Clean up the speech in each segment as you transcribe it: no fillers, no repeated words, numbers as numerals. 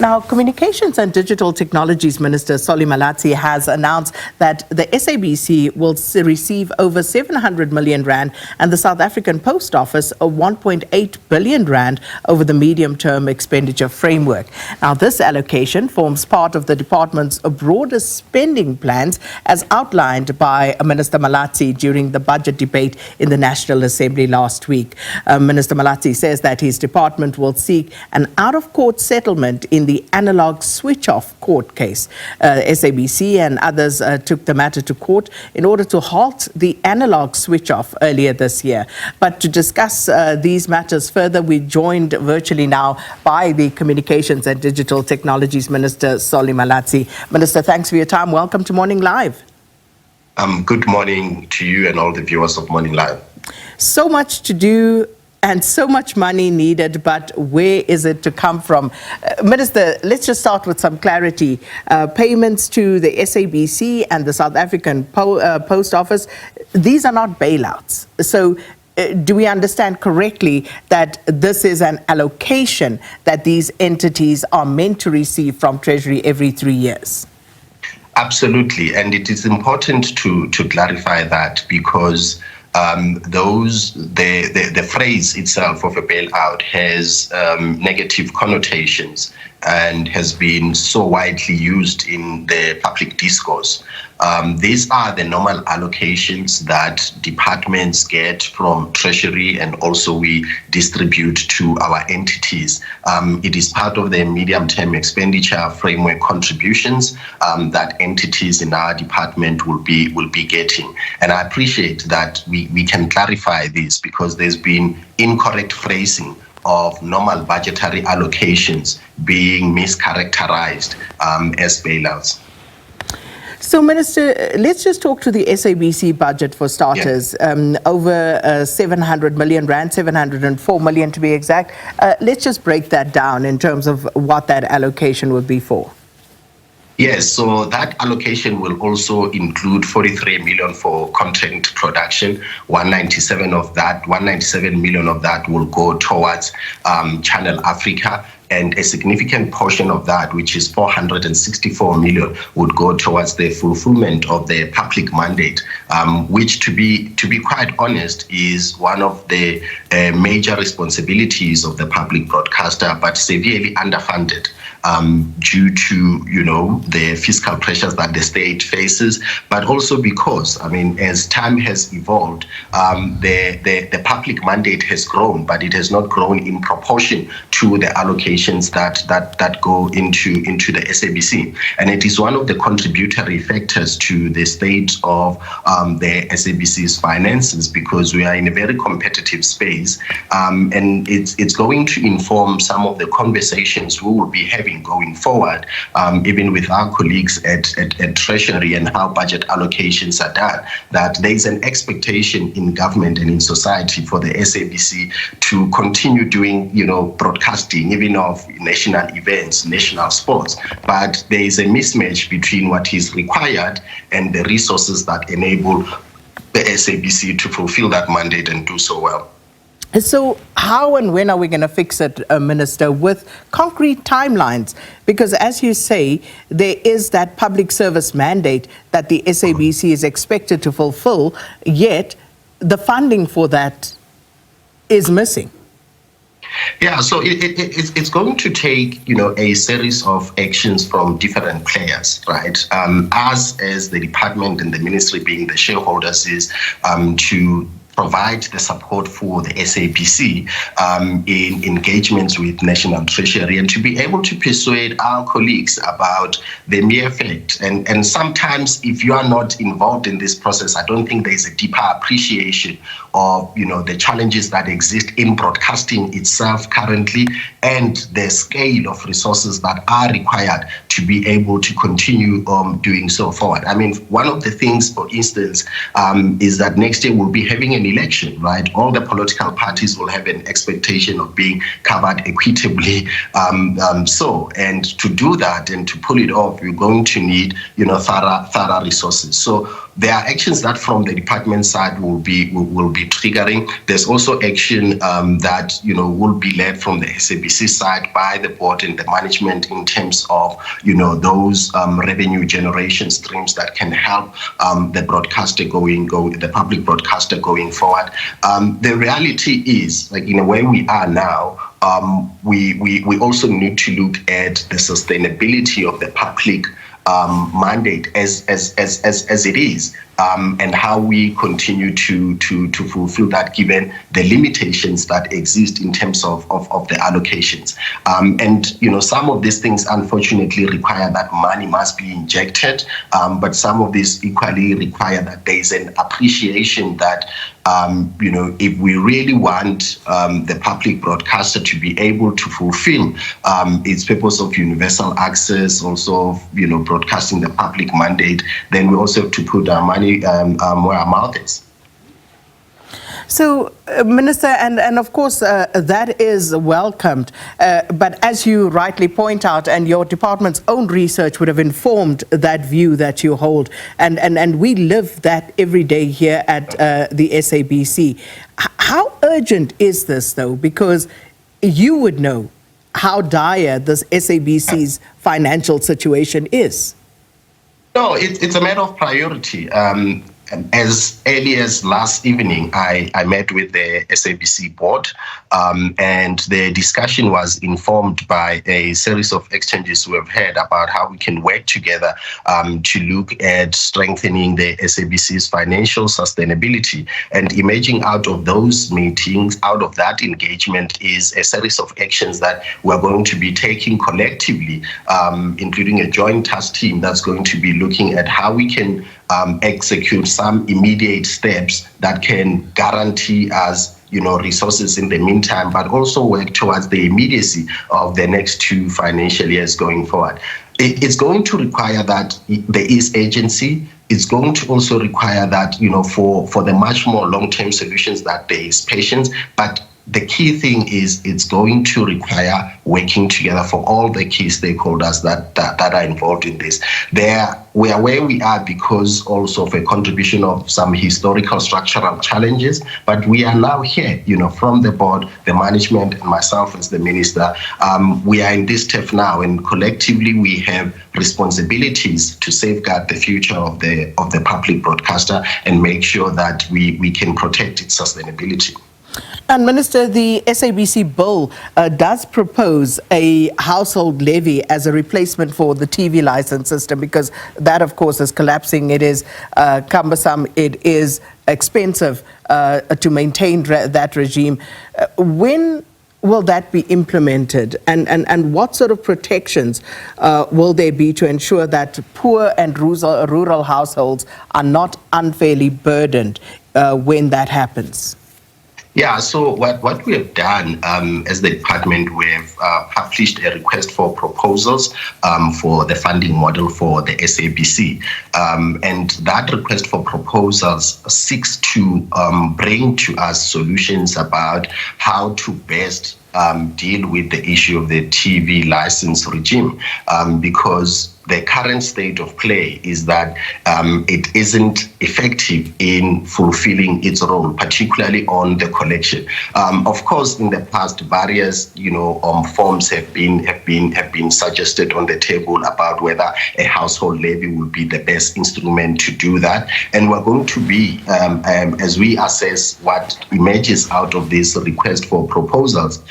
Now, Communications and Digital Technologies Minister Solly Malatsi has announced that the SABC will receive over 700 million rand and the South African Post Office a 1.8 billion rand over the Medium-Term Expenditure Framework. Now, this allocation forms part of the department's broader spending plans as outlined by Minister Malatsi during the budget debate in the National Assembly last week. Minister Malatsi says that his department will seek an out-of-court settlement in the analogue switch-off court case. SABC and others took the matter to court in order to halt the analogue switch-off earlier this year. But to discuss these matters further, we're joined virtually now by the Communications and Digital Technologies Minister, Solly Malatsi. Minister, thanks for your time. Welcome to Morning Live. Good morning to you and all the viewers of Morning Live. So much to do and so much money needed, but where is it to come from? Minister, let's just start with some clarity. Payments to the SABC and the South African Post Office, these are not bailouts. So do we understand correctly that this is an allocation that these entities are meant to receive from Treasury every 3 years? Absolutely, and it is important to clarify that because the phrase itself of a bailout has negative connotations and has been so widely used in the public discourse. These are the normal allocations that departments get from Treasury and also we distribute to our entities. It is part of the Medium-Term Expenditure Framework contributions that entities in our department will be getting. And I appreciate that we can clarify this because there's been incorrect phrasing of normal budgetary allocations being mischaracterized as bailouts. So, Minister, let's just talk to the SABC budget for starters. Yeah. Over 700 million rand, 704 million to be exact. Let's just break that down in terms of what that allocation would be for. Yes, so that allocation will also include 43 million for content production. 197 million of that will go towards Channel Africa. And a significant portion of that, which is 464 million, would go towards the fulfillment of the public mandate, which, to be quite honest, is one of the major responsibilities of the public broadcaster, but severely underfunded due to the fiscal pressures that the state faces, but also because, as time has evolved, the public mandate has grown, but it has not grown in proportion to the allocations that go into the SABC. And it is one of the contributory factors to the state of the SABC's finances because we are in a very competitive space. And it's going to inform some of the conversations we will be having going forward, even with our colleagues at Treasury and how budget allocations are done, that there is an expectation in government and in society for the SABC to continue doing, broadcasting, even of national events, national sports. But there is a mismatch between what is required and the resources that enable the SABC to fulfill that mandate and do so well. So how and when are we going to fix it, Minister, with concrete timelines? Because as you say, there is that public service mandate that the SABC is expected to fulfill, yet the funding for that is missing. Yeah, so it's going to take, a series of actions from different players, right? Us as the department and the ministry being the shareholders is to provide the support for the SABC in engagements with National Treasury and to be able to persuade our colleagues about the mere fact. And sometimes if you are not involved in this process, I don't think there is a deeper appreciation of the challenges that exist in broadcasting itself currently and the scale of resources that are required to be able to continue doing so forward. One of the things, for instance, is that next year we'll be having an election, right? All the political parties will have an expectation of being covered equitably. And to do that and to pull it off, you're going to need, thorough resources. So there are actions that from the department side will be triggering. There's also action that will be led from the SABC side by the board and the management in terms of those revenue generation streams that can help the public broadcaster going forward. The reality is, like in where we are now, we also need to look at the sustainability of the public mandate as it is, and how we continue to fulfill that given the limitations that exist in terms of the allocations. And some of these things unfortunately require that money must be injected, but some of these equally require that there is an appreciation that if we really want the public broadcaster to be able to fulfill its purpose of universal access, also broadcasting the public mandate, then we also have to put our money where our mouth is. So, Minister, and of course, that is welcomed. But as you rightly point out, and your department's own research would have informed that view that you hold, and we live that every day here at the SABC. How urgent is this, though? Because you would know how dire this SABC's financial situation is. No, it's a matter of priority. As early as last evening, I met with the SABC board, and the discussion was informed by a series of exchanges we have had about how we can work together to look at strengthening the SABC's financial sustainability. And emerging out of those meetings, out of that engagement, is a series of actions that we're going to be taking collectively, including a joint task team that's going to be looking at how we can execute some immediate steps that can guarantee us resources in the meantime, but also work towards the immediacy of the next 2 financial years going forward. It's going to require that there is agency. It's going to also require that, for the much more long-term solutions, that there is patience. But the key thing is it's going to require working together for all the key stakeholders that are involved in this. We are where we are because also of a contribution of some historical structural challenges, but we are now here, from the board, the management, and myself as the minister. We are in this turf now, and collectively we have responsibilities to safeguard the future of the public broadcaster and make sure that we can protect its sustainability. And Minister, the SABC bill does propose a household levy as a replacement for the TV license system, because that, of course, is collapsing. It is cumbersome. It is expensive to maintain that regime. When will that be implemented? And what sort of protections will there be to ensure that poor and rural households are not unfairly burdened when that happens? Yeah, so what we have done as the department, we have published a request for proposals for the funding model for the SABC. And that request for proposals seeks to bring to us solutions about how to best deal with the issue of the TV license regime, because the current state of play is that it isn't effective in fulfilling its role, particularly on the collection. Of course, in the past, various forms have been suggested on the table about whether a household levy would be the best instrument to do that. And we're going to be, as we assess what emerges out of this request for proposals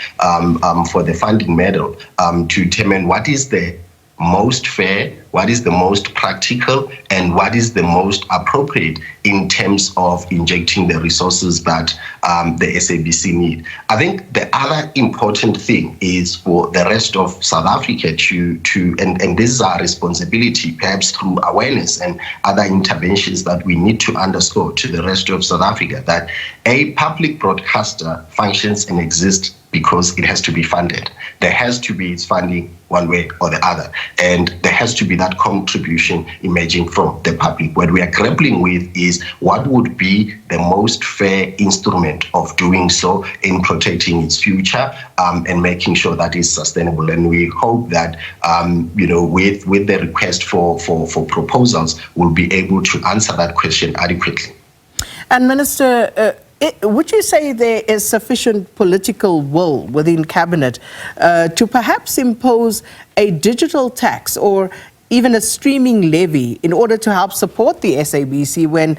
for the funding model, to determine what is the most fair, what is the most practical, and what is the most appropriate in terms of injecting the resources that the SABC need. I think the other important thing is for the rest of South Africa and this is our responsibility, perhaps through awareness and other interventions that we need to underscore to the rest of South Africa, that a public broadcaster functions and exists because it has to be funded. there has to be its funding one way or the other. And there has to be that contribution emerging from the public. What we are grappling with is what would be the most fair instrument of doing so in protecting its future and making sure that it's sustainable. And we hope that, with the request for proposals, we'll be able to answer that question adequately. And Minister, would you say there is sufficient political will within Cabinet to perhaps impose a digital tax or even a streaming levy in order to help support the SABC when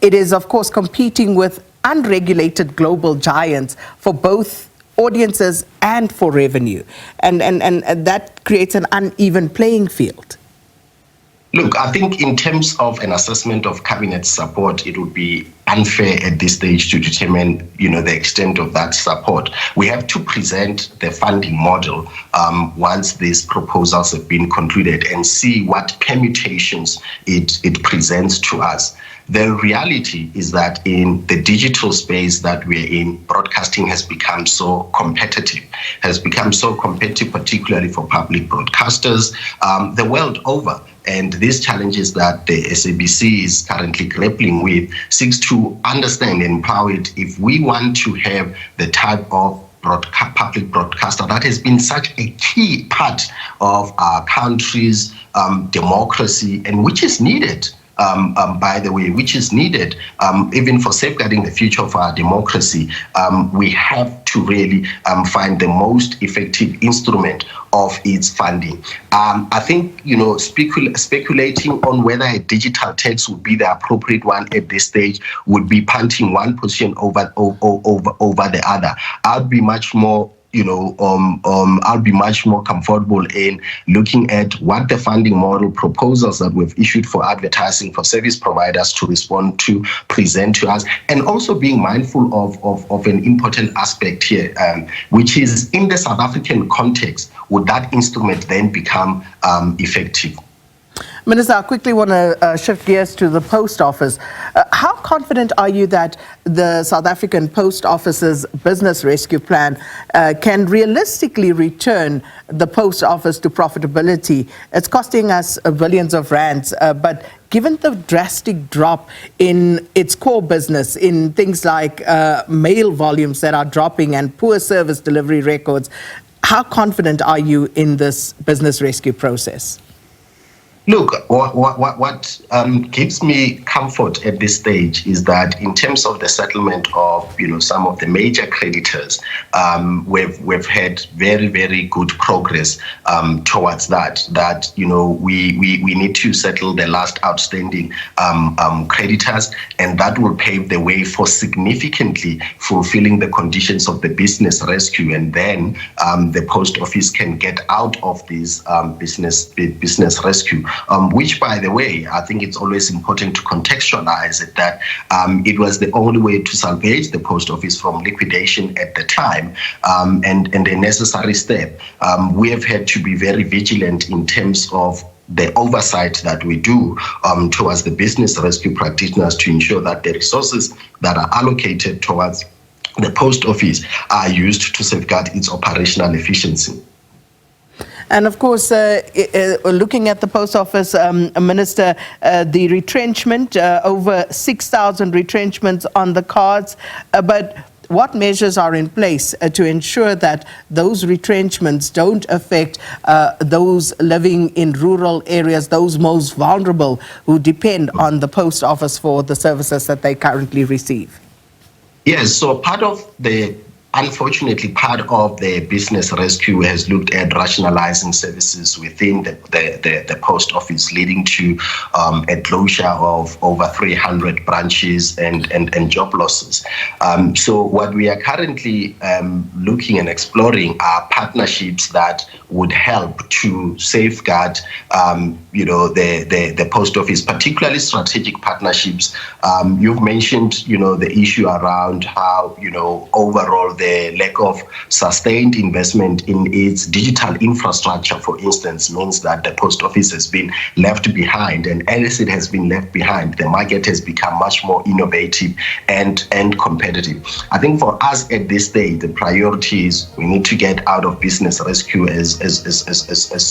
it is, of course, competing with unregulated global giants for both audiences and for revenue? And that creates an uneven playing field. Look, I think in terms of an assessment of cabinet support, it would be unfair at this stage to determine, the extent of that support. We have to present the funding model once these proposals have been concluded and see what permutations it presents to us. The reality is that in the digital space that we're in, broadcasting has become so competitive, particularly for public broadcasters the world over. And these challenges that the SABC is currently grappling with seeks to understand and empower it if we want to have the type of public broadcaster that has been such a key part of our country's democracy and which is needed. By the way, which is needed even for safeguarding the future of our democracy. We have to really find the most effective instrument of its funding. I think, speculating on whether a digital tax would be the appropriate one at this stage would be punting one position over the other. I'd be much more I'll be much more comfortable in looking at what the funding model proposals that we've issued for advertising for service providers to respond to, present to us, and also being mindful of an important aspect here, which is in the South African context, would that instrument then become effective? Minister, I quickly want to shift gears to the Post Office. How confident are you that the South African Post Office's business rescue plan can realistically return the Post Office to profitability? It's costing us billions of rands, but given the drastic drop in its core business, in things like mail volumes that are dropping and poor service delivery records, how confident are you in this business rescue process? Look, what gives me comfort at this stage is that in terms of the settlement of some of the major creditors, we've had very, very good progress towards that. We need to settle the last outstanding creditors, and that will pave the way for significantly fulfilling the conditions of the business rescue, and then the post office can get out of this business rescue. Which, by the way, I think it's always important to contextualize it that it was the only way to salvage the post office from liquidation at the time, and a necessary step. We have had to be very vigilant in terms of the oversight that we do towards the business rescue practitioners to ensure that the resources that are allocated towards the post office are used to safeguard its operational efficiency. And of course, looking at the Post Office, Minister, the retrenchment, over 6,000 retrenchments on the cards, but what measures are in place to ensure that those retrenchments don't affect those living in rural areas, those most vulnerable who depend on the Post Office for the services that they currently receive? Yes, so unfortunately, part of the business rescue has looked at rationalizing services within the post office, leading to a closure of over 300 branches and job losses. So what we are currently looking and exploring are partnerships that would help to safeguard the post office, particularly strategic partnerships. You've mentioned the issue around how overall the lack of sustained investment in its digital infrastructure, for instance, means that the post office has been left behind. And as it has been left behind, the market has become much more innovative and competitive. I think for us at this stage, the priority is we need to get out of business rescue as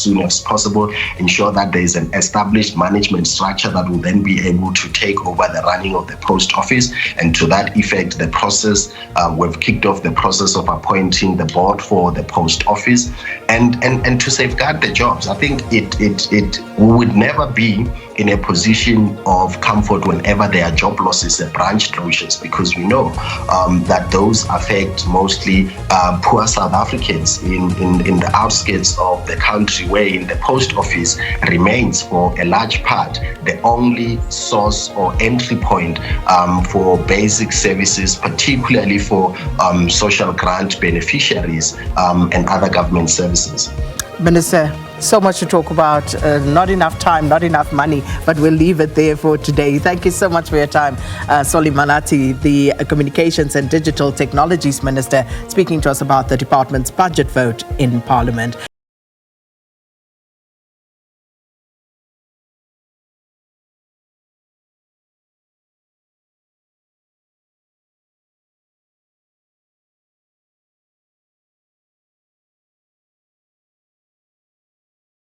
soon as possible, ensure that there is an established management structure that will then be able to take over the running of the post office. And to that effect, the process, we've kicked off the process of appointing the board for the post office and to safeguard the jobs. I think we would never be in a position of comfort whenever there are job losses and branch closures, because we know that those affect mostly poor South Africans in the outskirts of the country, where in the post office remains for a large part the only source or entry point for basic services, particularly for social grant beneficiaries and other government services. Minister, so much to talk about, not enough time, not enough money, but we'll leave it there for today. Thank you so much for your time. Solly Malatsi, the Communications and Digital Technologies Minister, speaking to us about the department's budget vote in Parliament.